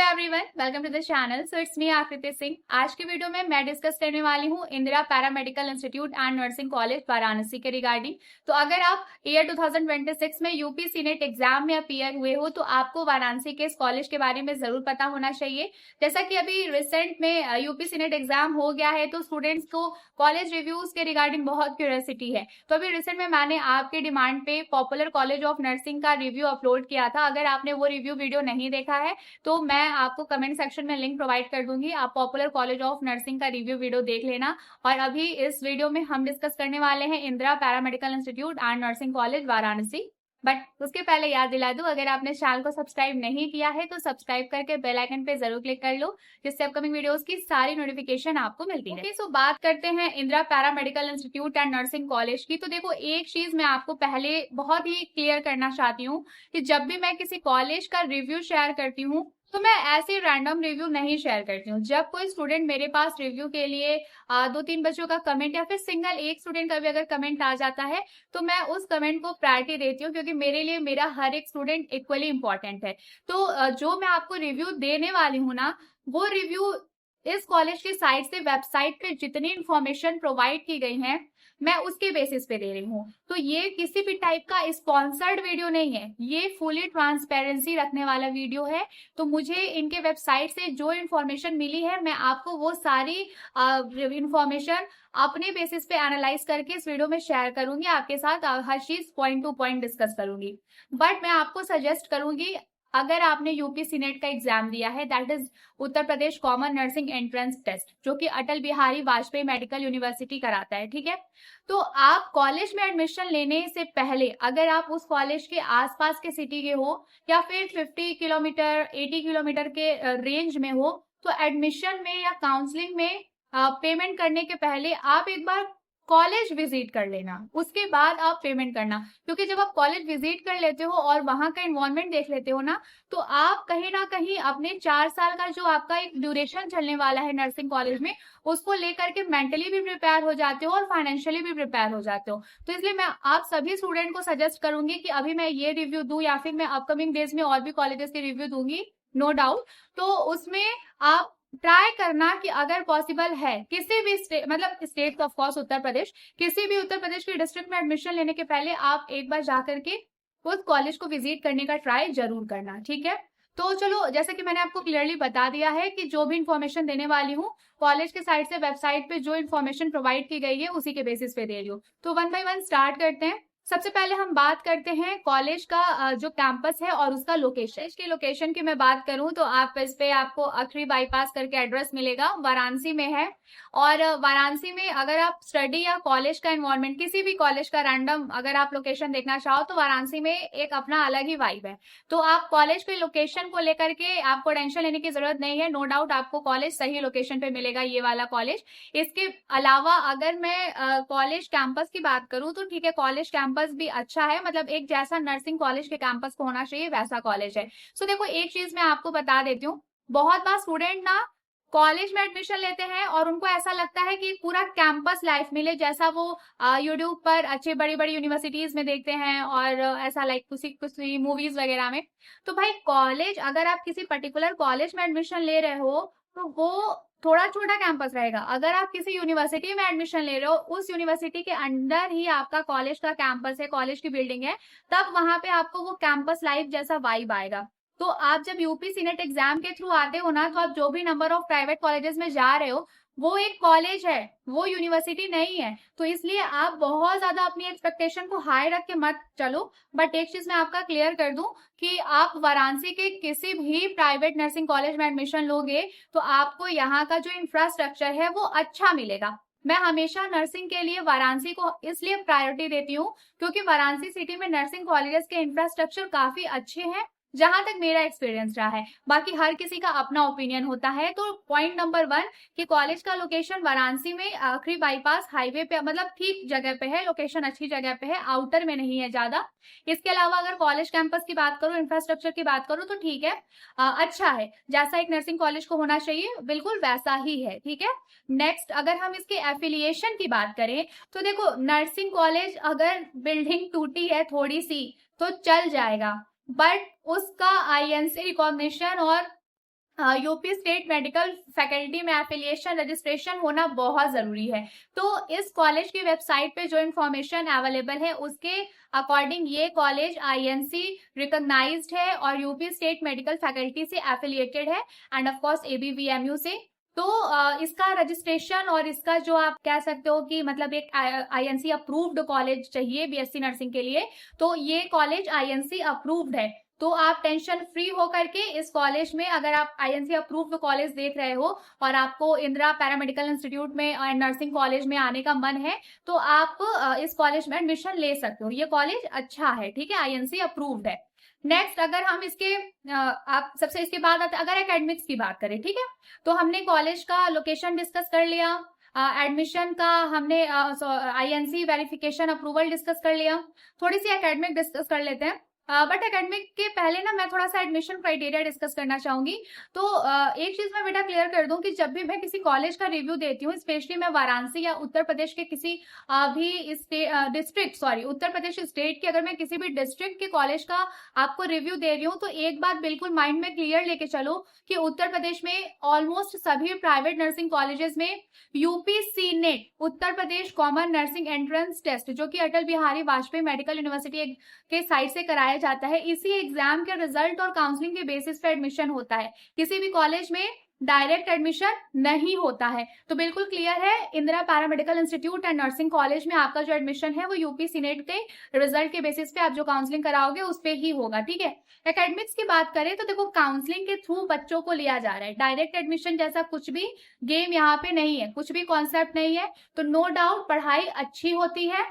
Everyone, welcome to the channel. So it's me Aakriti Singh. आज की video में मैं डिस्कस करने वाली हूँ Indira paramedical institute and nursing college Varanasi के रिगार्डिंग। तो अगर आप ईयर 2026 में यूपी सीनेट एग्जाम में अपीयर हुए हो तो आपको वाराणसी के इस कॉलेज के बारे में जरूर पता होना चाहिए। जैसा कि अभी रिसेंट में यूपी सीनेट एग्जाम हो गया है तो स्टूडेंट्स को कॉलेज रिव्यूज के रिगार्डिंग बहुत क्यूरियोसिटी है। तो अभी रिसेंट में मैंने आपके डिमांड पे पॉपुलर कॉलेज ऑफ नर्सिंग का रिव्यू अपलोड किया था। अगर आपने वो रिव्यू वीडियो नहीं देखा है तो मैं आपको कमेंट सेक्शन में लिंक प्रोवाइड कर दूंगी। आप पॉपुलर कॉलेज ऑफ नर्सिंग का रिव्यू वीडियो देख लेना। और अभी इस वीडियो में हम डिस्कस करने वाले हैं Indira paramedical institute and nursing college Varanasi. But उसके पहले याद दिला दूं, अगर आपने चैनल को सब्सक्राइब नहीं किया है तो सब्सक्राइब करके बेल आइकन पे जरूर क्लिक कर लो, जिससे अपकमिंग वीडियोस की सारी नोटिफिकेशन आपको मिलती है। सो बात करते हैं Indira paramedical institute and nursing college की। तो देखो, एक चीज मैं आपको पहले बहुत ही क्लियर करना चाहती हूँ कि जब भी मैं किसी कॉलेज का रिव्यू शेयर करती हूँ तो मैं ऐसे रैंडम रिव्यू नहीं शेयर करती हूँ। जब कोई स्टूडेंट मेरे पास रिव्यू के लिए 2-3 बच्चों का कमेंट या फिर सिंगल एक स्टूडेंट का भी अगर कमेंट आ जाता है तो मैं उस कमेंट को प्रायोरिटी देती हूँ, क्योंकि मेरे लिए मेरा हर एक स्टूडेंट इक्वली इंपॉर्टेंट है। तो जो मैं आपको रिव्यू देने वाली हूँ ना, वो रिव्यू इस कॉलेज की साइट से वेबसाइट पे जितनी इंफॉर्मेशन प्रोवाइड की गई है मैं उसके बेसिस पे दे रही हूँ। तो ये किसी भी टाइप का स्पॉन्सर्ड वीडियो नहीं है, ये फुली ट्रांसपेरेंसी रखने वाला वीडियो है। तो मुझे इनके वेबसाइट से जो इन्फॉर्मेशन मिली है मैं आपको वो सारी इन्फॉर्मेशन अपने बेसिस पे एनालाइज करके इस वीडियो में शेयर करूंगी, आपके साथ हर चीज पॉइंट टू पॉइंट डिस्कस करूंगी। बट मैं आपको सजेस्ट करूंगी, अगर आपने यूपी सीनेट का एग्जाम दिया है, that is Uttar Pradesh common nursing entrance test, जो कि अटल बिहारी वाजपेयी मेडिकल यूनिवर्सिटी कराता है, ठीक है। तो आप कॉलेज में एडमिशन लेने से पहले अगर आप उस कॉलेज के आसपास के सिटी के हो या फिर 50 किलोमीटर 80 किलोमीटर के रेंज में हो, तो एडमिशन में या काउंसलिंग में पेमेंट करने के पहले आप एक बार कॉलेज विजिट कर लेना, उसके बाद आप पेमेंट करना। क्योंकि जब आप कॉलेज विजिट कर लेते हो और वहां का एनवायरनमेंट देख लेते हो ना, तो आप कहीं ना कहीं अपने 4 साल का जो आपका एक ड्यूरेशन चलने वाला है नर्सिंग कॉलेज में, उसको लेकर के मेंटली भी प्रिपेयर हो जाते हो और फाइनेंशियली भी प्रिपेयर हो जाते हो। तो इसलिए मैं आप सभी स्टूडेंट को सजेस्ट करूंगी कि अभी मैं ये रिव्यू दूं या फिर मैं अपकमिंग डेज में और भी कॉलेजेस के रिव्यू दूंगी, नो डाउट। तो उसमें आप ट्राई करना कि अगर पॉसिबल है किसी भी मतलब state of course Uttar Pradesh, किसी भी उत्तर प्रदेश के डिस्ट्रिक्ट में एडमिशन लेने के पहले आप एक बार जाकर के उस कॉलेज को विजिट करने का ट्राई जरूर करना, ठीक है। तो चलो, जैसे कि मैंने आपको क्लियरली बता दिया है कि जो भी इन्फॉर्मेशन देने वाली हूँ कॉलेज के साइट से वेबसाइट पे जो इन्फॉर्मेशन प्रोवाइड की गई है उसी के बेसिस पे दे रही हूँ। तो वन बाय वन स्टार्ट करते हैं। सबसे पहले हम बात करते हैं कॉलेज का जो कैंपस है और उसका लोकेशन। इसके लोकेशन की मैं बात करूं तो आप इस पे आपको अखरी बाईपास करके एड्रेस मिलेगा, वाराणसी में है। और वाराणसी में अगर आप स्टडी या कॉलेज का एनवायरनमेंट, किसी भी कॉलेज का रैंडम अगर आप लोकेशन देखना चाहो तो वाराणसी में एक अपना अलग ही वाइब है। तो आप कॉलेज के लोकेशन को लेकर के आपको टेंशन लेने की जरूरत नहीं है, नो डाउट आपको कॉलेज सही लोकेशन पे मिलेगा, ये वाला कॉलेज। इसके अलावा अगर मैं कॉलेज कैंपस की बात करूं तो ठीक है, कॉलेज कैंपस भी अच्छा है, मतलब एक जैसा नर्सिंग कॉलेज के कैंपस को होना चाहिए वैसा कॉलेज है। सो देखो, एक चीज मैं आपको बता देती हूँ, बहुत बार स्टूडेंट ना कॉलेज में एडमिशन लेते हैं और उनको ऐसा लगता है कि पूरा कैंपस लाइफ मिले, जैसा वो यूट्यूब पर अच्छे बड़ी बड़ी यूनिवर्सिटीज में देखते हैं और ऐसा लाइक किसी मूवीज वगैरह में। तो भाई कॉलेज, अगर आप किसी पर्टिकुलर कॉलेज में एडमिशन ले रहे हो तो वो थोड़ा छोटा कैंपस रहेगा। अगर आप किसी यूनिवर्सिटी में एडमिशन ले रहे हो, उस यूनिवर्सिटी के अंदर ही आपका कॉलेज का कैंपस है, कॉलेज की बिल्डिंग है, तब वहां पे आपको वो कैंपस लाइफ जैसा वाइब आएगा। तो आप जब यूपी सीनेट एग्जाम के थ्रू आते हो ना, तो आप जो भी नंबर ऑफ प्राइवेट कॉलेजेस में जा रहे हो वो एक कॉलेज है, वो यूनिवर्सिटी नहीं है। तो इसलिए आप बहुत ज्यादा अपनी एक्सपेक्टेशन को हाई रख के मत चलो। बट एक चीज मैं आपका क्लियर कर दूं कि आप वाराणसी के किसी भी प्राइवेट नर्सिंग कॉलेज में एडमिशन लोगे तो आपको यहाँ का जो इंफ्रास्ट्रक्चर है वो अच्छा मिलेगा। मैं हमेशा नर्सिंग के लिए वाराणसी को इसलिए प्रायोरिटी देती हूँ क्योंकि वाराणसी सिटी में नर्सिंग कॉलेजेस के इंफ्रास्ट्रक्चर काफी अच्छे हैं, जहां तक मेरा एक्सपीरियंस रहा है। बाकी हर किसी का अपना ओपिनियन होता है। तो पॉइंट नंबर 1 कि कॉलेज का लोकेशन वाराणसी में आखिरी बाईपास हाईवे पे, मतलब ठीक जगह पे है, लोकेशन अच्छी जगह पे है, आउटर में नहीं है ज्यादा। इसके अलावा अगर कॉलेज कैंपस की बात करूं, इंफ्रास्ट्रक्चर की बात करूं तो ठीक है, अच्छा है, जैसा एक नर्सिंग कॉलेज को होना चाहिए बिल्कुल वैसा ही है, ठीक है। नेक्स्ट, अगर हम इसके एफिलिएशन की बात करें तो देखो, नर्सिंग कॉलेज अगर बिल्डिंग टूटी है थोड़ी सी तो चल जाएगा, बट उसका आईएनसी रिकॉग्निशन और यूपी स्टेट मेडिकल फैकल्टी में एफिलिएशन रजिस्ट्रेशन होना बहुत जरूरी है। तो इस कॉलेज की वेबसाइट पे जो इन्फॉर्मेशन अवेलेबल है उसके अकॉर्डिंग ये कॉलेज आईएनसी रिकॉग्नाइज्ड है और यूपी स्टेट मेडिकल फैकल्टी से एफिलिएटेड है एंड ऑफ कोर्स एबीवीएमयू से। तो इसका रजिस्ट्रेशन और इसका जो आप कह सकते हो कि मतलब एक आईएनसी अप्रूव्ड कॉलेज चाहिए बीएससी नर्सिंग के लिए, तो ये कॉलेज आईएनसी अप्रूव्ड है। तो आप टेंशन फ्री हो करके इस कॉलेज में, अगर आप आईएनसी अप्रूव्ड कॉलेज देख रहे हो और आपको इंदिरा पैरामेडिकल इंस्टीट्यूट में और नर्सिंग कॉलेज में आने का मन है, तो आप इस कॉलेज में एडमिशन ले सकते हो। ये कॉलेज अच्छा है, ठीक है, आईएनसी अप्रूव्ड है। नेक्स्ट अगर हम इसके आप सबसे इसके बाद अगर एकेडमिक्स की बात करें, ठीक है, तो हमने कॉलेज का लोकेशन डिस्कस कर लिया, एडमिशन का हमने आईएनसी वेरिफिकेशन अप्रूवल डिस्कस कर लिया, थोड़ी सी एकेडमिक डिस्कस कर लेते हैं। बट एकेडमिक के पहले ना मैं थोड़ा सा एडमिशन क्राइटेरिया डिस्कस करना चाहूंगी। तो एक चीज मैं बेटा क्लियर कर दूं कि जब भी मैं किसी कॉलेज का रिव्यू देती हूँ, स्पेशली मैं वाराणसी या उत्तर प्रदेश के किसी भी उत्तर प्रदेश स्टेट के अगर मैं किसी भी डिस्ट्रिक्ट के कॉलेज का आपको रिव्यू दे रही हूँ, तो एक बात बिल्कुल माइंड में क्लियर लेके चलो कि उत्तर प्रदेश में ऑलमोस्ट सभी प्राइवेट नर्सिंग कॉलेजेस में यूपीसी नेट, उत्तर Pradesh common nursing entrance test, जो कि अटल बिहारी वाजपेयी मेडिकल यूनिवर्सिटी के साइड से कराया जाता है, इसी एग्जाम के रिजल्ट और काउंसलिंग के बेसिस पे एडमिशन होता है। किसी भी कॉलेज में डायरेक्ट एडमिशन नहीं होता है। तो बिल्कुल क्लियर है, Indira paramedical institute and nursing college में आपका जो एडमिशन है वो यूपी सीनेट के रिजल्ट के बेसिस पे आप जो काउंसलिंग कराओगे उस पे ही होगा, ठीक है। एकेडमिक्स की बात करें तो देखो काउंसलिंग के थ्रू बच्चों को लिया जा रहा है, डायरेक्ट एडमिशन जैसा कुछ भी गेम यहाँ पे नहीं है, कुछ भी कॉन्सेप्ट नहीं है। तो नो डाउट पढ़ाई अच्छी होती है,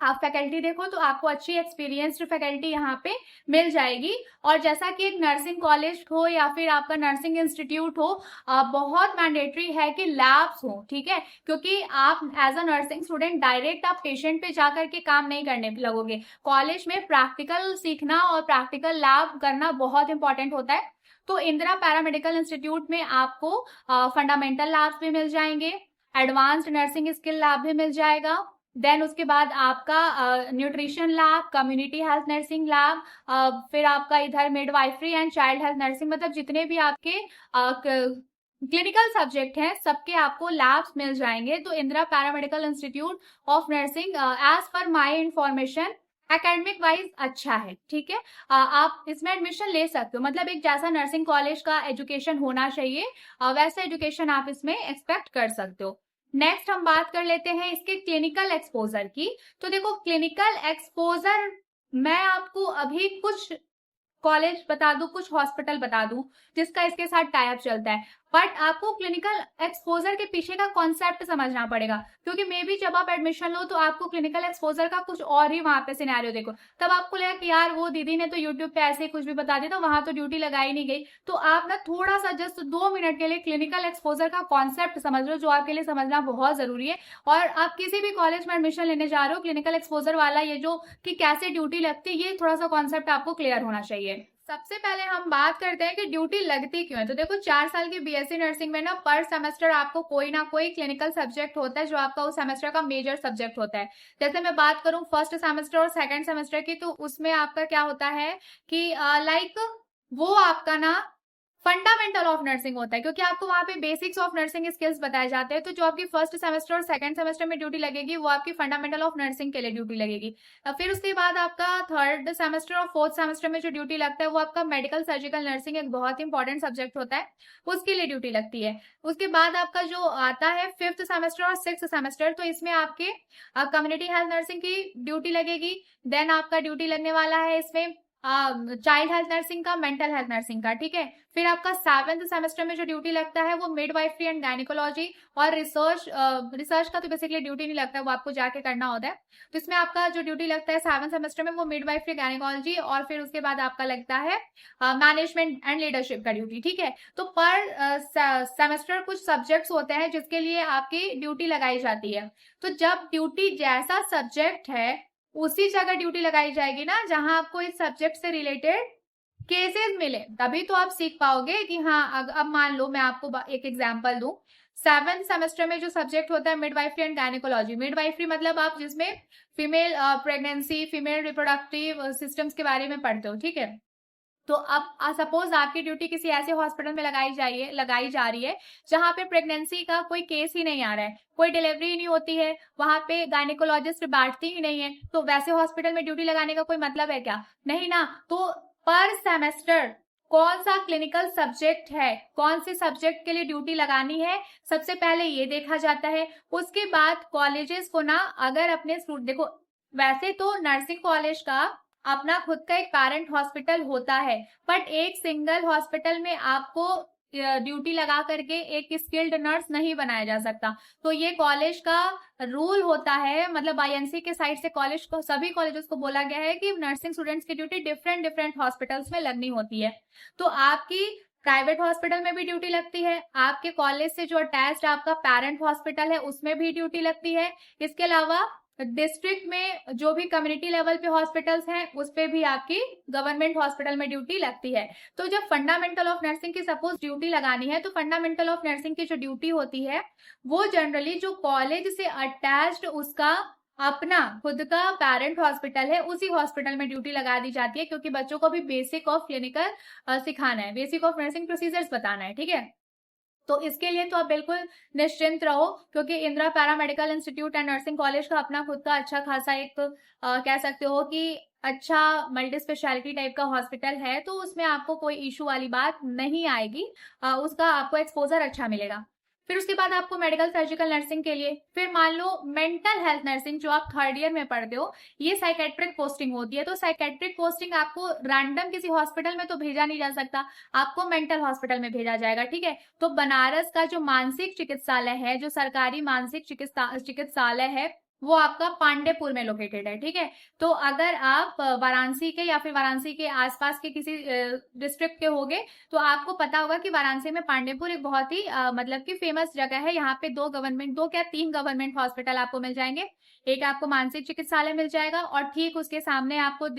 आप फैकल्टी देखो तो आपको अच्छी एक्सपीरियंस्ड फैकल्टी यहाँ पे मिल जाएगी। और जैसा कि एक नर्सिंग कॉलेज हो या फिर आपका नर्सिंग इंस्टीट्यूट हो, बहुत मैंडेटरी है कि लैब्स हो, ठीक है, क्योंकि आप as a nursing student direct आप पेशेंट पे जाकर के काम नहीं करने लगोगे। कॉलेज में प्रैक्टिकल सीखना और प्रैक्टिकल लैब करना बहुत इंपॉर्टेंट होता है। तो इंदिरा पैरामेडिकल इंस्टीट्यूट में आपको फंडामेंटल लैब्स भी मिल जाएंगे, एडवांस्ड नर्सिंग स्किल लैब भी मिल जाएगा, देन उसके बाद आपका nutrition lab, community health nursing lab, फिर आपका इधर midwifery and child health nursing, मतलब जितने भी आपके क्लिनिकल सब्जेक्ट हैं सबके आपको लैब्स मिल जाएंगे। तो Indira paramedical institute of nursing as per my information academic wise अच्छा है, ठीक है, आप इसमें एडमिशन ले सकते हो। मतलब एक जैसा नर्सिंग कॉलेज का एजुकेशन होना चाहिए वैसा एजुकेशन आप इसमें एक्सपेक्ट कर सकते हो। नेक्स्ट हम बात कर लेते हैं इसके क्लिनिकल एक्सपोजर की। तो देखो क्लिनिकल एक्सपोजर मैं आपको अभी कुछ कॉलेज बता दूं, कुछ हॉस्पिटल बता दूं जिसका इसके साथ टाइप चलता है, बट आपको क्लिनिकल एक्सपोजर के पीछे का कॉन्सेप्ट समझना पड़ेगा, क्योंकि मे बी जब आप एडमिशन लो तो आपको क्लिनिकल एक्सपोजर का कुछ और ही वहां पे सिनेरियो देखो, तब आपको लगा कि यार वो दीदी ने तो यूट्यूब पे ऐसे ही कुछ भी बता दिया, तो वहां तो ड्यूटी लगाई नहीं गई। तो आप ना थोड़ा सा जस्ट 2 मिनट के लिए क्लिनिकल एक्सपोजर का कॉन्सेप्ट समझ लो, जो आपके लिए समझना बहुत जरूरी है। और आप किसी भी कॉलेज में एडमिशन लेने जा रहे हो, क्लिनिकल एक्सपोजर वाला ये जो कि कैसे ड्यूटी लगती है, ये थोड़ा सा कॉन्सेप्ट आपको क्लियर होना चाहिए। सबसे पहले हम बात करते हैं कि ड्यूटी लगती क्यों है। तो देखो 4 साल की बीएससी नर्सिंग में ना पर सेमेस्टर आपको कोई ना कोई क्लिनिकल सब्जेक्ट होता है जो आपका उस सेमेस्टर का मेजर सब्जेक्ट होता है। जैसे मैं बात करूं फर्स्ट सेमेस्टर और सेकंड सेमेस्टर की, तो उसमें आपका क्या होता है कि लाइक वो आपका ना फंडामेंटल ऑफ नर्सिंग होता है, क्योंकि आपको वहां पे बेसिक्स ऑफ नर्सिंग स्किल्स बताए जाते हैं। तो जो आपकी फर्स्ट सेमेस्टर और सेकंड सेमेस्टर में ड्यूटी लगेगी वो आपकी फंडामेंटल ऑफ नर्सिंग के लिए ड्यूटी लगेगी। फिर उसके बाद आपका थर्ड सेमेस्टर और फोर्थ सेमेस्टर में जो ड्यूटी लगता है वो आपका मेडिकल सर्जिकल नर्सिंग, एक बहुत इंपॉर्टेंट सब्जेक्ट होता है, उसके लिए ड्यूटी लगती है। उसके बाद आपका जो आता है फिफ्थ सेमेस्टर और सिक्स सेमेस्टर, तो इसमें आपके कम्युनिटी हेल्थ नर्सिंग की ड्यूटी लगेगी। देन आपका ड्यूटी लगने वाला है इसमें चाइल्ड हेल्थ नर्सिंग का, मेंटल हेल्थ नर्सिंग का, ठीक है। फिर आपका 7th सेमेस्टर में जो ड्यूटी लगता है वो मिडवाइफरी एंड गायनेकोलॉजी और रिसर्च का तो बेसिकली ड्यूटी नहीं लगता है, वो आपको जाके करना होता है। तो इसमें आपका जो ड्यूटी लगता है 7th सेमेस्टर में वो मिडवाइफरी, गायनेकोलॉजी, और फिर उसके बाद आपका लगता है मैनेजमेंट एंड लीडरशिप का ड्यूटी, ठीक है। तो पर सेमेस्टर कुछ सब्जेक्ट्स होते हैं जिसके लिए आपकी ड्यूटी लगाई जाती है। तो जब ड्यूटी जैसा सब्जेक्ट है उसी जगह ड्यूटी लगाई जाएगी ना जहां आपको इस सब्जेक्ट से रिलेटेड केसेस मिले, तभी तो आप सीख पाओगे कि हाँ। अब मान लो मैं आपको एक एग्जांपल दूं, 7th सेमेस्टर में जो सब्जेक्ट होता है मिडवाइफरी एंड गायनेकोलॉजी, मिडवाइफरी मतलब आप जिसमें female pregnancy, female reproductive systems के बारे में पढ़ते हो, ठीक है। तो अब सपोज आपकी ड्यूटी किसी ऐसे हॉस्पिटल में लगाई जा रही है जहां पे प्रेगनेंसी का कोई केस ही नहीं आ रहा है, कोई डिलीवरी ही नहीं होती है, वहां पे गायनेकोलॉजिस्ट बैठती ही नहीं है, तो वैसे हॉस्पिटल में ड्यूटी लगाने का कोई मतलब है क्या? नहीं ना। तो पर सेमेस्टर कौन सा क्लिनिकल सब्जेक्ट है, कौन से सब्जेक्ट के लिए ड्यूटी लगानी है, सबसे पहले ये देखा जाता है। उसके बाद कॉलेजेस को ना, अगर अपने स्टूडेंट, देखो वैसे तो नर्सिंग कॉलेज का अपना खुद का एक पेरेंट हॉस्पिटल होता है, बट एक सिंगल हॉस्पिटल में आपको ड्यूटी लगा करके एक स्किल्ड नर्स नहीं बनाया जा सकता। तो ये कॉलेज का रूल होता है, मतलब आईएनसी के साइड से कॉलेज को, सभी कॉलेजेस को बोला गया है कि नर्सिंग स्टूडेंट्स की ड्यूटी डिफरेंट हॉस्पिटल्स में लगनी होती है। तो आपकी प्राइवेट हॉस्पिटल में भी ड्यूटी लगती है, आपके कॉलेज से जो अटैच्ड आपका पेरेंट हॉस्पिटल है उसमें भी ड्यूटी लगती है। इसके अलावा डिस्ट्रिक्ट में जो भी कम्युनिटी लेवल पे हॉस्पिटल्स हैं उस पे भी आपकी गवर्नमेंट हॉस्पिटल में ड्यूटी लगती है। तो जब फंडामेंटल ऑफ नर्सिंग की सपोज ड्यूटी लगानी है, तो फंडामेंटल ऑफ नर्सिंग की जो ड्यूटी होती है वो जनरली जो कॉलेज से अटैच्ड उसका अपना खुद का पेरेंट हॉस्पिटल है उसी हॉस्पिटल में ड्यूटी लगा दी जाती है, क्योंकि बच्चों को भी बेसिक ऑफ क्लिनिकल सिखाना है, बेसिक ऑफ नर्सिंग प्रोसीजर्स बताना है, ठीक है। तो इसके लिए तो आप बिल्कुल निश्चिंत रहो, क्योंकि Indira para medical institute and nursing college का अपना खुद का अच्छा खासा एक कह सकते हो कि अच्छा मल्टी स्पेशलिटी टाइप का हॉस्पिटल है, तो उसमें आपको कोई इशू वाली बात नहीं आएगी, उसका आपको एक्सपोजर अच्छा मिलेगा। फिर उसके बाद आपको मेडिकल सर्जिकल नर्सिंग के लिए, फिर मान लो मेंटल हेल्थ नर्सिंग जो आप थर्ड ईयर में पढ़ते हो, ये साइकेट्रिक पोस्टिंग होती है। तो साइकेट्रिक पोस्टिंग आपको रैंडम किसी हॉस्पिटल में तो भेजा नहीं जा सकता, आपको मेंटल हॉस्पिटल में भेजा जाएगा, ठीक है। तो बनारस का जो मानसिक चिकित्सालय है, जो सरकारी मानसिक चिकित्सालय है, वो आपका पांडेपुर में लोकेटेड है, ठीक है। तो अगर आप वाराणसी के या फिर वाराणसी के आसपास के किसी डिस्ट्रिक्ट के होगे तो आपको पता होगा कि वाराणसी में पांडेपुर एक बहुत ही मतलब कि फेमस जगह है। यहाँ पे तीन गवर्नमेंट हॉस्पिटल आपको मिल जाएंगे। एक आपको मानसिक चिकित्सालय मिल जाएगा और ठीक उसके सामने आपको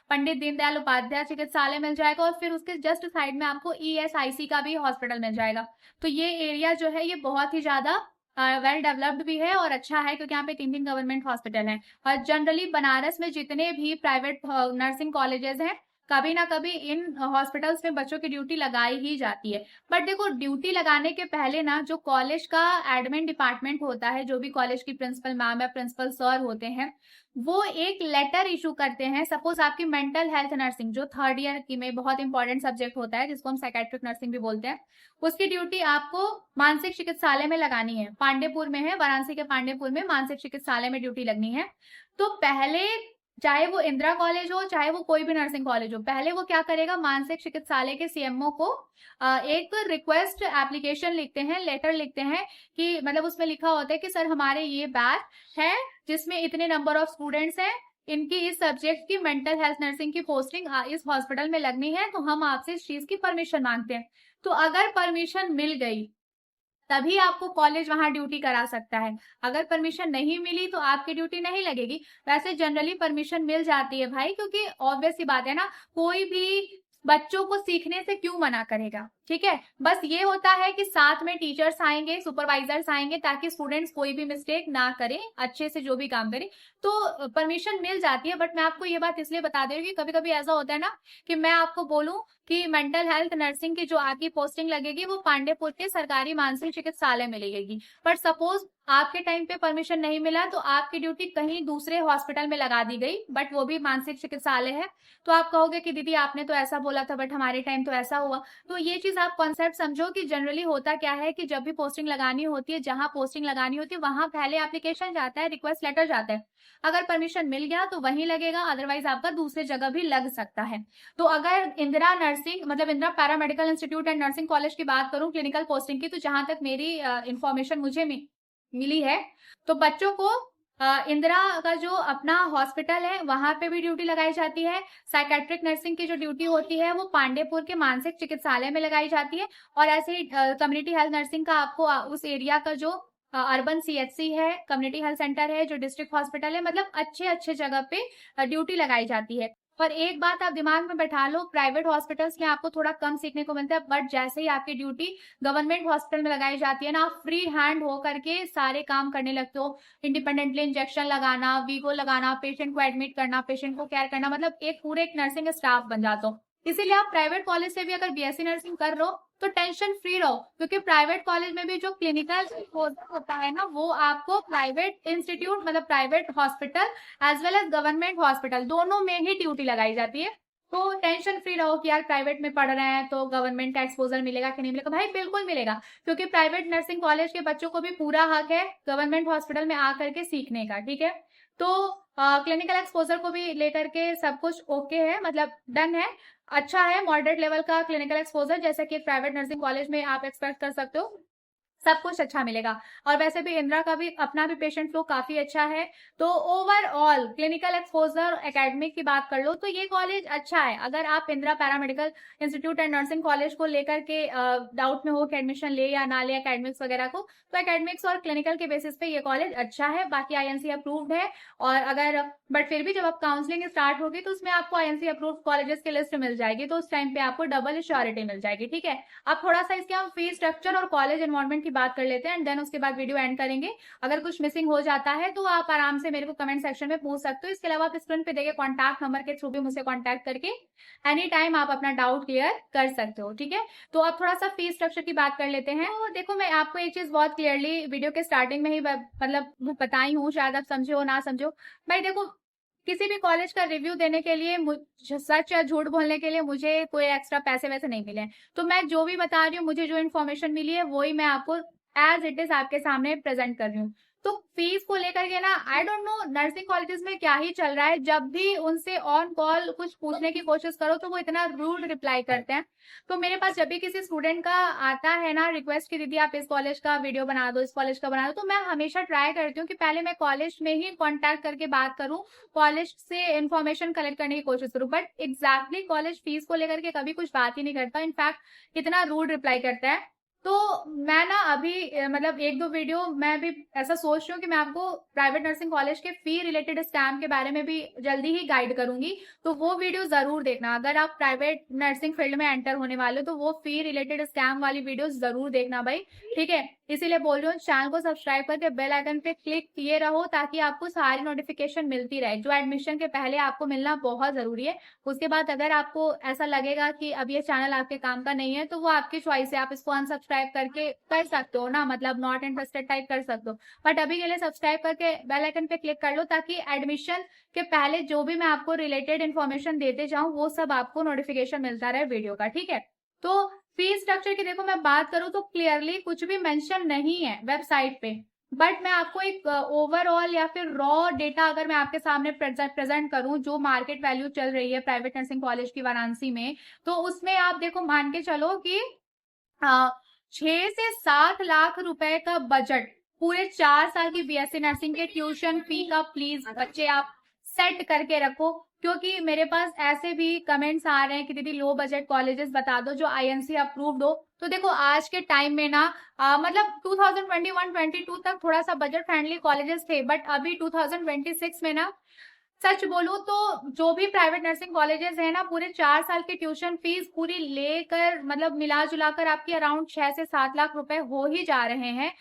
पंडित दीनदयाल उपाध्याय चिकित्सालय मिल जाएगा, और फिर उसके जस्ट साइड में आपको ईएसआईसी का भी हॉस्पिटल मिल जाएगा। तो ये एरिया जो है ये बहुत ही ज्यादा वेल डेवलप्ड भी है और अच्छा है, क्योंकि यहाँ पे 3 गवर्नमेंट हॉस्पिटल हैं। और जनरली बनारस में जितने भी प्राइवेट नर्सिंग कॉलेजेस हैं, कभी ना कभी इन हॉस्पिटल्स में बच्चों की ड्यूटी लगाई ही जाती है। बट देखो, ड्यूटी लगाने के पहले ना जो कॉलेज का एडमिन डिपार्टमेंट होता है, जो भी कॉलेज की प्रिंसिपल मैम या प्रिंसिपल सर होते हैं, वो एक लेटर इशू करते हैं। सपोज आपकी मेंटल हेल्थ नर्सिंग जो थर्ड ईयर की में बहुत इंपॉर्टेंट सब्जेक्ट होता है, जिसको हम साइकेट्रिक नर्सिंग भी बोलते हैं, उसकी ड्यूटी आपको मानसिक चिकित्सालय में लगानी है। पांडेपुर में है, वाराणसी के पांडेपुर में मानसिक चिकित्सालय में ड्यूटी लगनी है। तो पहले, चाहे वो इंदिरा कॉलेज हो चाहे वो कोई भी नर्सिंग कॉलेज हो, पहले वो क्या करेगा, मानसिक चिकित्सालय के सीएमओ को एक रिक्वेस्ट एप्लीकेशन लिखते हैं, लेटर लिखते हैं, कि मतलब उसमें लिखा होता है कि सर हमारे ये बैच है जिसमें इतने नंबर ऑफ स्टूडेंट्स हैं, इनकी इस सब्जेक्ट की मेंटल हेल्थ नर्सिंग की पोस्टिंग इस हॉस्पिटल में लगनी है, तो हम आपसे इस चीज की परमिशन मांगते हैं। तो अगर परमिशन मिल गई तभी आपको कॉलेज वहां ड्यूटी करा सकता है। अगर परमिशन नहीं मिली तो आपकी ड्यूटी नहीं लगेगी। वैसे जनरली परमिशन मिल जाती है भाई, क्योंकि ऑब्वियस सी बात है ना, कोई भी बच्चों को सीखने से क्यों मना करेगा, ठीक है। बस ये होता है कि साथ में टीचर्स आएंगे, सुपरवाइजर्स आएंगे, ताकि स्टूडेंट्स कोई भी मिस्टेक ना करें, अच्छे से जो भी काम करें, तो परमिशन मिल जाती है। बट मैं आपको ये बात इसलिए बता दे रही हूँ कि कभी कभी ऐसा होता है ना कि मैं आपको बोलूं कि मेंटल हेल्थ नर्सिंग की जो आपकी पोस्टिंग लगेगी वो पांडेपुर के सरकारी मानसिक चिकित्सालय में लगेगी, बट सपोज आपके टाइम पे परमिशन नहीं मिला तो आपकी ड्यूटी कहीं दूसरे हॉस्पिटल में लगा दी गई, बट वो भी मानसिक चिकित्सालय है। तो आप कहोगे कि दीदी आपने तो ऐसा बोला था बट हमारे टाइम तो ऐसा हुआ। तो ये चीज आप कॉन्सेप्ट समझो कि जनरली होता क्या है कि जब भी पोस्टिंग लगानी होती है, जहां पोस्टिंग लगानी होती है वहां पहले एप्लीकेशन जाता है, रिक्वेस्ट लेटर जाता है। अगर परमिशन मिल गया तो वहीं लगेगा, अदरवाइज आपका दूसरे जगह भी लग सकता है। तो अगर इंदिरा नर्सिंग मतलब Indira para medical institute and nursing college की बात करूं क्लिनिकल पोस्टिंग की, तो जहां तक मेरी इंफॉर्मेशन मुझे मिली है, तो बच्चों को इंदिरा का जो अपना हॉस्पिटल है वहां पे भी ड्यूटी लगाई जाती है। साइकेट्रिक नर्सिंग की जो ड्यूटी होती है वो पांडेपुर के मानसिक चिकित्सालय में लगाई जाती है। और ऐसे ही कम्युनिटी हेल्थ नर्सिंग का आपको उस एरिया का जो अर्बन सीएचसी है, कम्युनिटी हेल्थ सेंटर है, जो डिस्ट्रिक्ट हॉस्पिटल है, मतलब अच्छे अच्छे जगह पे ड्यूटी लगाई जाती है। पर एक बात आप दिमाग में बैठा लो, प्राइवेट हॉस्पिटल्स में आपको थोड़ा कम सीखने को मिलता है, बट जैसे ही आपकी ड्यूटी गवर्नमेंट हॉस्पिटल में लगाई जाती है ना, आप फ्री हैंड हो करके सारे काम करने लगते हो। इंडिपेंडेंटली इंजेक्शन लगाना, वीगो लगाना, पेशेंट को एडमिट करना, पेशेंट को केयर करना, मतलब एक पूरे एक नर्सिंग स्टाफ बन जाते हो। इसीलिए आप प्राइवेट कॉलेज से भी अगर बीएससी नर्सिंग कर रहे हो तो टेंशन फ्री रहो, क्योंकि प्राइवेट कॉलेज में भी जो क्लिनिकल होता है ना, वो आपको प्राइवेट इंस्टीट्यूट मतलब private hospital as well as government hospital दोनों में ही ड्यूटी लगाई जाती है। तो टेंशन फ्री रहो कि यार प्राइवेट में पढ़ रहे हैं तो गवर्नमेंट का एक्सपोजर मिलेगा कि नहीं मिलेगा। भाई बिल्कुल मिलेगा, क्योंकि प्राइवेट नर्सिंग कॉलेज के बच्चों को भी पूरा हक है गवर्नमेंट हॉस्पिटल में आकर के सीखने का। ठीक है, तो क्लिनिकल एक्सपोजर को भी लेकर के सब कुछ ओके है, मतलब डन है, अच्छा है। मॉडरेट लेवल का क्लिनिकल एक्सपोजर जैसे कि प्राइवेट नर्सिंग कॉलेज में आप एक्सपेक्ट कर सकते हो, सब कुछ अच्छा मिलेगा। और वैसे भी इंदिरा का भी अपना भी पेशेंट फ्लो काफी अच्छा है। तो ओवरऑल क्लिनिकल एक्सपोजर एकेडमिक की बात कर लो तो ये कॉलेज अच्छा है। अगर आप Indira paramedical institute and nursing college को लेकर के डाउट में हो कि एडमिशन ले या ना ले एकेडमिक्स वगैरह को, तो एकेडमिक्स और क्लिनिकल के बेसिस पे ये कॉलेज अच्छा है। बाकी आईएनसी अप्रूव्ड है, और अगर बट फिर भी जब आप काउंसलिंग स्टार्ट होगी तो उसमें आपको आईएनसी अप्रूव्ड कॉलेजेस की लिस्ट मिल जाएगी, तो उस टाइम पे आपको डबल श्योरिटी मिल जाएगी। ठीक है, अब थोड़ा सा इसके हम फीस स्ट्रक्चर और कॉलेज एनवायरमेंट की बात कर लेते हैं एंड देन उसके बाद वीडियो एंड करेंगे। अगर कुछ मिसिंग हो जाता है तो आप आराम से मेरे को कमेंट सेक्शन में पूछ सकते हो। इसके अलावा आप स्क्रीन पे देखे कॉन्टैक्ट नंबर के थ्रू भी मुझसे कॉन्टैक्ट करके एनी टाइम आप अपना डाउट क्लियर कर सकते हो। ठीक है, तो अब थोड़ा सा फीस स्ट्रक्चर की बात कर लेते हैं। तो देखो, मैं आपको एक चीज बहुत क्लियरली वीडियो के स्टार्टिंग में ही मतलब बताई हूँ, शायद आप समझो ना समझो। भाई देखो, किसी भी कॉलेज का रिव्यू देने के लिए सच या झूठ बोलने के लिए मुझे कोई एक्स्ट्रा पैसे वैसे नहीं मिले। तो मैं जो भी बता रही हूँ, मुझे जो इन्फॉर्मेशन मिली है वही मैं आपको एज इट इज आपके सामने प्रेजेंट कर रही हूँ। तो फीस को लेकर के ना, I don't know nursing colleges में क्या ही चल रहा है, जब भी उनसे ऑन कॉल कुछ पूछने की कोशिश करो तो वो इतना रूड रिप्लाई करते हैं। तो मेरे पास जब भी किसी स्टूडेंट का आता है ना रिक्वेस्ट की दीदी आप इस कॉलेज का वीडियो बना दो, इस कॉलेज का बना दो, तो मैं हमेशा ट्राई करती हूँ कि पहले मैं कॉलेज में ही कॉन्टैक्ट करके बात करूँ, कॉलेज से इन्फॉर्मेशन कलेक्ट करने की कोशिश करूँ। बट एग्जैक्टली कॉलेज फीस को लेकर के कभी कुछ बात ही नहीं करता, इनफैक्ट इतना रूड रिप्लाई करता है। तो मैं ना अभी मतलब एक दो वीडियो मैं भी ऐसा सोच रही हूँ कि मैं आपको प्राइवेट नर्सिंग कॉलेज के फी रिलेटेड स्कैम के बारे में भी जल्दी ही गाइड करूंगी, तो वो वीडियो जरूर देखना। अगर आप प्राइवेट नर्सिंग फील्ड में एंटर होने वाले हो तो वो फी रिलेटेड स्कैम वाली वीडियो जरूर देखना भाई। ठीक है, इसीलिए बोल रही हूँ चैनल को सब्सक्राइब करके बेल आइकन पे क्लिक किए रहो ताकि आपको सारी नोटिफिकेशन मिलती रहे, जो एडमिशन के पहले आपको मिलना बहुत जरूरी है। उसके बाद अगर आपको ऐसा लगेगा कि अब ये चैनल आपके काम का नहीं है तो वो आपकी चॉइस है, आप इसको अनसब्सक्राइब करके कर सकते हो ना, मतलब नॉट इंटरेस्टेड टाइप कर सकते हो। बट अभी के लिए सब्सक्राइब करके बेल आइकन पे क्लिक कर लो ताकि एडमिशन के पहले जो भी मैं आपको रिलेटेड इन्फॉर्मेशन देते जाऊं वो सब आपको नोटिफिकेशन मिलता रहे वीडियो का। ठीक है, तो फीस स्ट्रक्चर की देखो मैं बात करूं तो क्लियरली कुछ भी मेंशन नहीं है वेबसाइट पे, बट मैं आपको एक ओवरऑल या फिर रॉ डेटा अगर मैं आपके सामने प्रेजेंट करूं जो मार्केट वैल्यू चल रही है प्राइवेट नर्सिंग कॉलेज की वाराणसी में, तो उसमें आप देखो मान के चलो कि 6 से 7 लाख रुपए का बजट पूरे 4 साल की बीएससी नर्सिंग के ट्यूशन फी का प्लीज बच्चे आप सेट करके रखो, क्योंकि मेरे पास ऐसे भी कमेंट्स आ रहे हैं कि दीदी लो बजट कॉलेजेस बता दो जो आईएनसी अप्रूव्ड हो। तो देखो आज के टाइम में ना मतलब 2021-22 तक थोड़ा सा बजट फ्रेंडली कॉलेजेस थे, बट अभी 2026 में ना सच बोलूं तो जो भी प्राइवेट नर्सिंग कॉलेजेस है ना, पूरे 4 साल की ट्यूशन फीस पूरी लेकर मतलब मिला जुलाकर आपकी अराउंड 6 से 7 लाख रुपए हो ही जा रहे हैं।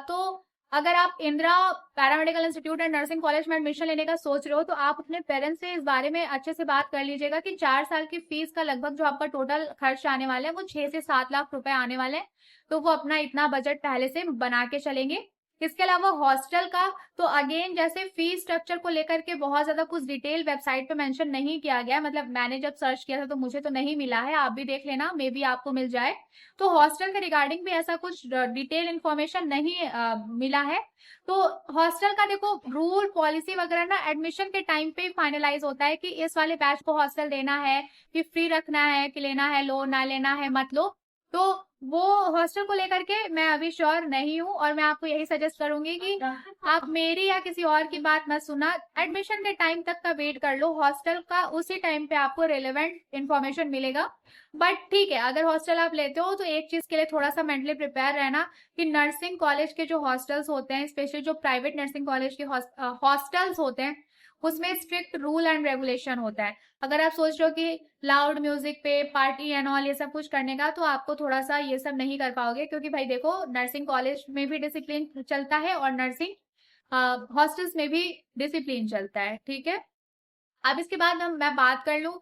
तो अगर आप Indira paramedical institute and nursing college में एडमिशन लेने का सोच रहे हो तो आप अपने पेरेंट्स से इस बारे में अच्छे से बात कर लीजिएगा कि 4 साल की फीस का लगभग जो आपका टोटल खर्च आने वाला है वो 6 से 7 लाख रुपए आने वाले हैं, तो वो अपना इतना बजट पहले से बना के चलेंगे। इसके अलावा हॉस्टल का तो अगेन जैसे फी स्ट्रक्चर को लेकर के बहुत ज्यादा कुछ डिटेल वेबसाइट पे मेंशन नहीं किया गया, मतलब मैंने जब सर्च किया था तो मुझे तो नहीं मिला है, आप भी देख लेना मे बी आपको मिल जाए। तो हॉस्टल के रिगार्डिंग भी ऐसा कुछ डिटेल इंफॉर्मेशन नहीं मिला है। तो हॉस्टल का देखो रूल पॉलिसी वगैरह ना एडमिशन के टाइम पे फाइनलाइज होता है कि इस वाले बैच को हॉस्टल देना है कि फ्री रखना है कि लेना है लो, ना लेना है मत लो। तो वो हॉस्टल को लेकर के मैं अभी श्योर नहीं हूँ, और मैं आपको यही सजेस्ट करूंगी कि आप मेरी या किसी और की बात मत सुना, एडमिशन के टाइम तक का वेट कर लो, हॉस्टल का उसी टाइम पे आपको रेलेवेंट इन्फॉर्मेशन मिलेगा। बट ठीक है, अगर हॉस्टल आप लेते हो तो एक चीज के लिए थोड़ा सा मेंटली प्रिपेयर रहना कि नर्सिंग कॉलेज के जो हॉस्टल्स होते हैं, स्पेशली जो प्राइवेट नर्सिंग कॉलेज के हॉस्टल्स होते हैं, उसमें स्ट्रिक्ट रूल एंड रेगुलेशन होता है। अगर आप सोच रहे हो कि लाउड म्यूजिक पे पार्टी एंड ऑल ये सब कुछ करने का, तो आपको थोड़ा सा ये सब नहीं कर पाओगे, क्योंकि भाई देखो नर्सिंग कॉलेज में भी डिसिप्लिन चलता है और नर्सिंग हॉस्टल्स में भी डिसिप्लिन चलता है। ठीक है, अब इसके बाद मैं बात कर लूँ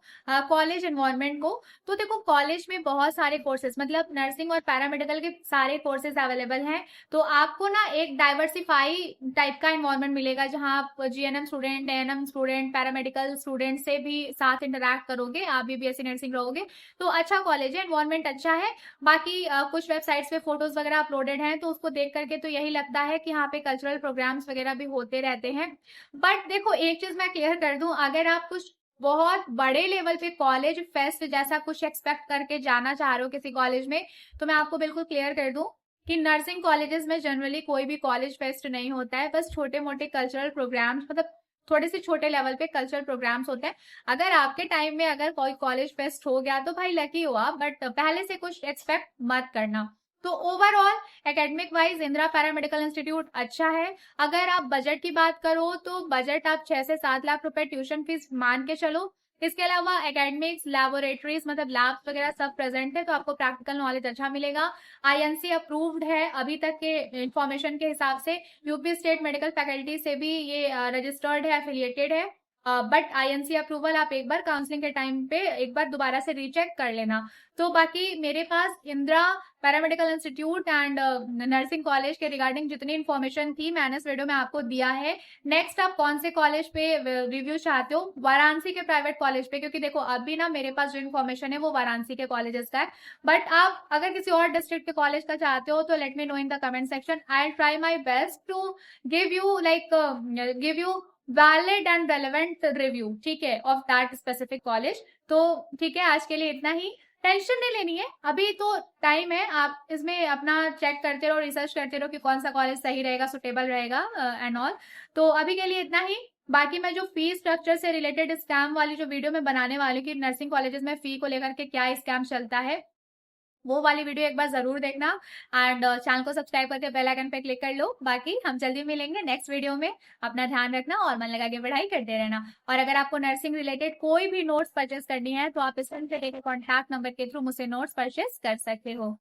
कॉलेज एनवायरनमेंट को। तो देखो कॉलेज में बहुत सारे कोर्सेज, मतलब नर्सिंग और पैरामेडिकल के सारे कोर्सेज अवेलेबल हैं। तो आपको ना एक डाइवर्सिफाई टाइप का एनवायरनमेंट मिलेगा, जहां आप GNM student, ANM student, paramedical student से भी साथ इंटरेक्ट करोगे, आप भी बीएससी नर्सिंग रहोगे। तो अच्छा कॉलेज है, एनवायरनमेंट अच्छा है। बाकी कुछ वेबसाइट्स पे फोटोज वगैरह अपलोडेड हैं, तो उसको देख करके तो यही लगता है कि यहाँ पे कल्चरल प्रोग्राम्स वगैरह भी होते रहते हैं। बट देखो एक चीज मैं क्लियर कर दूं, अगर आप कुछ बहुत बड़े लेवल पे कॉलेज फेस्ट जैसा कुछ एक्सपेक्ट करके जाना चाह रहे हो किसी कॉलेज में, तो मैं आपको बिल्कुल क्लियर कर दूं कि नर्सिंग कॉलेजेस में जनरली कोई भी कॉलेज फेस्ट नहीं होता है। बस छोटे मोटे कल्चरल प्रोग्राम्स, मतलब थोड़े से छोटे लेवल पे कल्चरल प्रोग्राम्स होते हैं। अगर आपके टाइम में अगर कोई कॉलेज फेस्ट हो गया तो भाई लकी हो आप, बट पहले से कुछ एक्सपेक्ट मत करना। तो overall academic wise Indira paramedical institute अच्छा है। अगर आप बजट की बात करो तो बजट आप 6 से 7 लाख रुपए ट्यूशन फीस मान के चलो। इसके अलावा एकेडमिक्स, लैबोरेटरीज, मतलब लैब्स वगैरह सब प्रेजेंट है, तो आपको प्रैक्टिकल नॉलेज अच्छा मिलेगा। आईएनसी अप्रूव्ड है अभी तक के इंफॉर्मेशन के हिसाब से, यूपी स्टेट मेडिकल फैकल्टी से भी ये रजिस्टर्ड है, एफिलिएटेड है। बट आईएनसी अप्रूवल आप एक बार काउंसलिंग के टाइम पे एक बार दोबारा से रीचेक कर लेना। तो बाकी मेरे पास Indira paramedical institute and nursing college के रिगार्डिंग जितनी इन्फॉर्मेशन थी मैंने इस वीडियो में आपको दिया है। नेक्स्ट आप कौन से कॉलेज पे रिव्यू चाहते हो? वाराणसी के प्राइवेट कॉलेज पे, क्योंकि देखो अभी ना मेरे पास जो इन्फॉर्मेशन है वो वाराणसी के कॉलेजेस का है। बट आप अगर किसी और डिस्ट्रिक्ट के कॉलेज का चाहते हो तो let me know in the comment section. I try my best to give you valid and relevant review, ठीक है, ऑफ दैट स्पेसिफिक कॉलेज। तो ठीक है, आज के लिए इतना ही। टेंशन नहीं लेनी है, अभी तो टाइम है, आप इसमें अपना चेक करते रहो, रिसर्च करते रहो कि कौन सा कॉलेज सही रहेगा, सुटेबल रहेगा एंड ऑल। तो अभी के लिए इतना ही। बाकी मैं जो फी स्ट्रक्चर से रिलेटेड स्कैम वाली जो वीडियो मैं बनाने वाली हूँ कि नर्सिंग कॉलेजेस में फी को लेकर के क्या स्कैम चलता है, वो वाली वीडियो एक बार जरूर देखना। एंड चैनल को सब्सक्राइब करके बेल आइकन पे क्लिक कर लो। बाकी हम जल्दी मिलेंगे नेक्स्ट वीडियो में। अपना ध्यान रखना और मन लगा के पढ़ाई करते रहना। और अगर आपको नर्सिंग रिलेटेड कोई भी नोट्स परचेस करनी है तो आप इस कॉन्टैक्ट नंबर के थ्रू मुझसे नोट्स परचेस कर सकते हो।